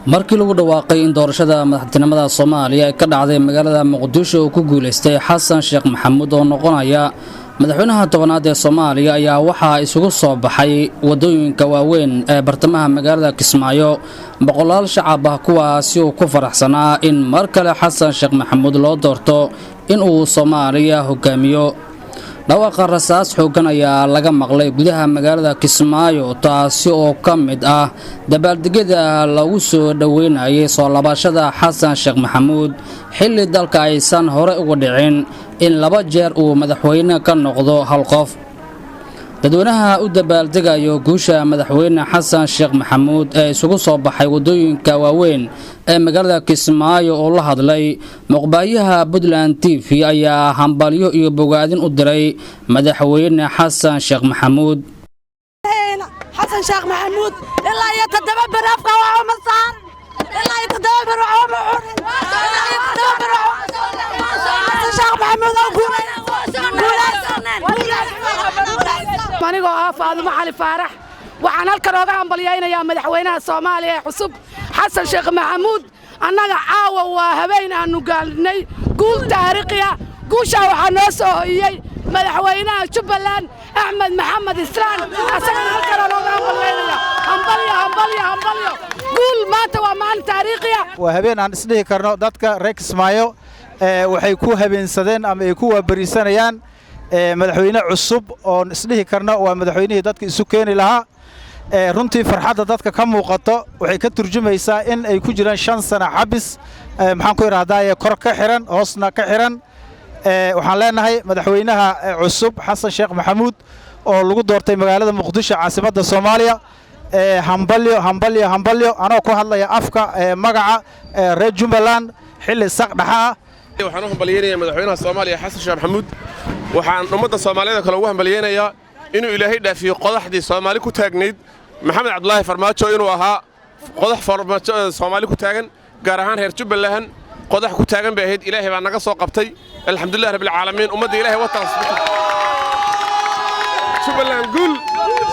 markii lagu dhawaaqay in doorashada madaxtinimada Soomaaliya ay ka dhacday magaalada Muqdisho oo ku guuleystay Xasan Sheekh Maxamuud oo noqonaya madaxweynaha tobanaad ee Soomaaliya ayaa waxa isugu soo baxay wadooyinka waaweyn ee bartamaha magaalada Kismaayo boqolaal shacab ah kuwaasi oo ku faraxsanaa in mar kale Xasan Sheekh Maxamuud loo doorto in uu Soomaaliya hogaamiyo dhawaaqa rasaas xoogan ayaa laga maqlay gudaha magaalada Kismaayo taasi oo ka mid ah dabaaldegyada lagu soo dhaweynayay soo laabashada Xasan Sheekh Maxamuud xilli dalka aysan hore uga dhicin in laba jeer uu madaxweyne ka noqdo hal qof dadweynaha u dabaaldegayo guusha madaxweyne Xasan Sheekh Maxamuud ee isugu soo baxay wadooyinka waaweyn ee magaalada Kismaayo oo la hadlay muqbaayaha Puntland TV ayaa hambalyo iyo bogaadin u diray madaxweyne Xasan Sheekh Maxamuud حسن شيخ محمود إلا يتدبر أفقه ومصار إلا يتدبر ومعور إلا يتدبر حسن شيخ محمود manigoo ah Faadimo Cali Faarax waxaan halkan uga hambalyeeynayaa madaxweynaha Soomaaliya cusub Xasan Sheekh Maxamuud annaga caawa waa habeen aanu gaalnay guul taariikhi ah guusha waxa noo soo hoyay madaxweynaha Jubbaland Axmed Maxamed Islaan asagana halkan uga hambalyeeynaya hambalyo guul maanta waa maalin taariikhi ah waa habeen aan isdhihi karno dadka reer Kismaayo waxay ku habeensadeen ama ay ku waabarisanayaan madaxweyne cusub oo isdhihi karno waa madaxweynihii dadka isu keeni lahaa runtii farxadda dadka ka muuqato waxay ka turjumaysaa in ay ku jiraan 5 sano xabis maxaan ku yiraahdaa kor ka xiran hoosna ka xiran waxaan leenahay madaxweynaha cusub Xasan Sheekh Maxamuud oo lagu doortay magaalada Muqdisho caasimadda Soomaaliya hambalyo anoo ku hadlaya afka magaca reer Jubbaland xilli saqdhaxa waxaan u hambalyeeynaa madaxweynaha Soomaaliya Xasan Sheekh Maxamuud waxaan ummadda Soomaaliyeed kale ugu hambalyeenayaa inuu Ilaahay dhaafiyo qodaxdii Soomaali ku taagneed Maxamed Cabdullaahi Farmaajo inuu ahaa qodax Farmaajo Soomaali ku taagan gaar ahaan reer Jubbaland qodax ku taagan bay ahayd Ilaahay baa naga soo qabtay alxamdulillaah rabbil caalamiin ummadda Ilaahay wata Jubbaland guul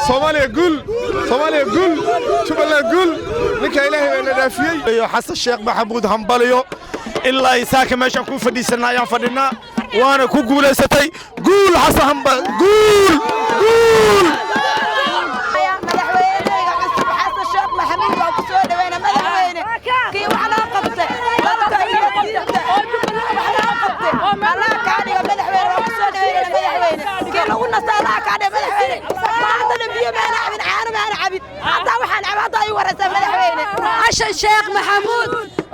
Soomaaliya guul Jubbaland guul ninka Ilaahay baa dhaafiyay Xasan Sheekh Maxamuud hambalyo ilaa isaaka meeshan ku fadhiisanayaan fadhina وانا كوكولا ستي قول حسن قول حسن الشيخ محمود وكسود وين مدحوينه كي وحنا قبته الله كان مدحوينه وكسود وين مدحوينه كي لو نصالا كان مدحوينه ما عندنا بيه ما نعبد عالم انا عبد حتى وحن عبد اي ورثه مدحوينه حسن الشيخ محمود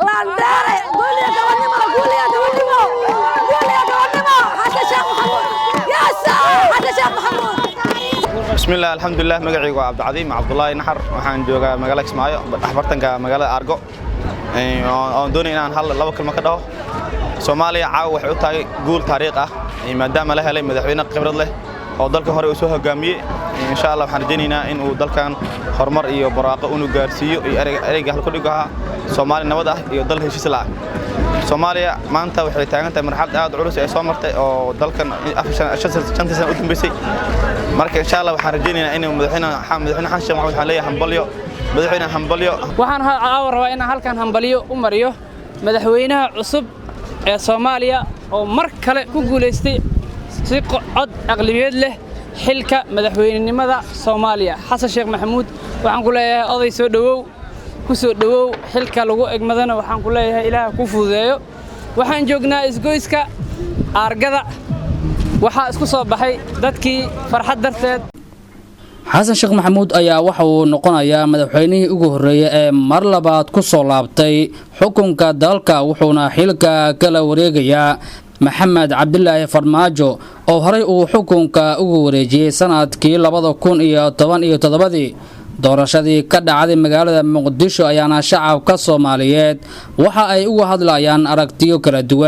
لانداري قول يا دوانيمو قول يا دوانيمو بسم الله الحمد لله مقعيقو عبد العظيم عبد الله نحر waxaan joogaa magaalada Kismaayo axbartanka magaalada Argo oo doonay inaan hal laba kalma ka dhaho Soomaaliya caaw waxay u tahay guul taariikh ah maadaama la helay madaxweyne khibrad leh oo dalka hore u soo hogaamiyay insha Allah waxaan rajaynaynaa in uu dalkan horumar iyo barwaaqo uu gaarsiiyo ereyga halka dhigaha Soomaali nabad ah iyo dal heshiis la Soomaaliya maanta waxay taagan tahay marxalad aad culus ee soo martay oo dalkan shan sano u dambeysay marka insha Allah waxaan rajaynaynaa in madaxweynaha Xasan Sheekh Maxamuud leeyahay hambalyo waxaan rabaa in halkan hambalyo u mariyo madaxweynaha cusub ee Soomaaliya oo mar kale ku guuleystay si cod aqlabiyad leh xilka madaxweynenimada Soomaaliya Xasan Sheekh Maxamuud waxaan ku leeyahay oday soo dhawow kusoo dhawow xilka lagu egmadana waxaan ku leeyahay Ilaahay ku fududeeyo waxaan joognaa isgoyska Argada waxa isku soo baxay dadkii farxad darteed Xasan Sheekh Maxamuud ayaa waxa uu noqonayaa madaxweynihii ugu horeeyay ee mar labaad ku soo laabtay xukunka dalka wuxuuna xilka kala wareegayaa Maxamed Cabdullaahi Farmaajo oo horay uu xukunka ugu wareejiyay sanadkii 2017 doorashadii ka dhacday magaalada Muqdisho ayaana shacabka Soomaaliyeed waxa ay uga hadlayaan aragtiyo kala duwan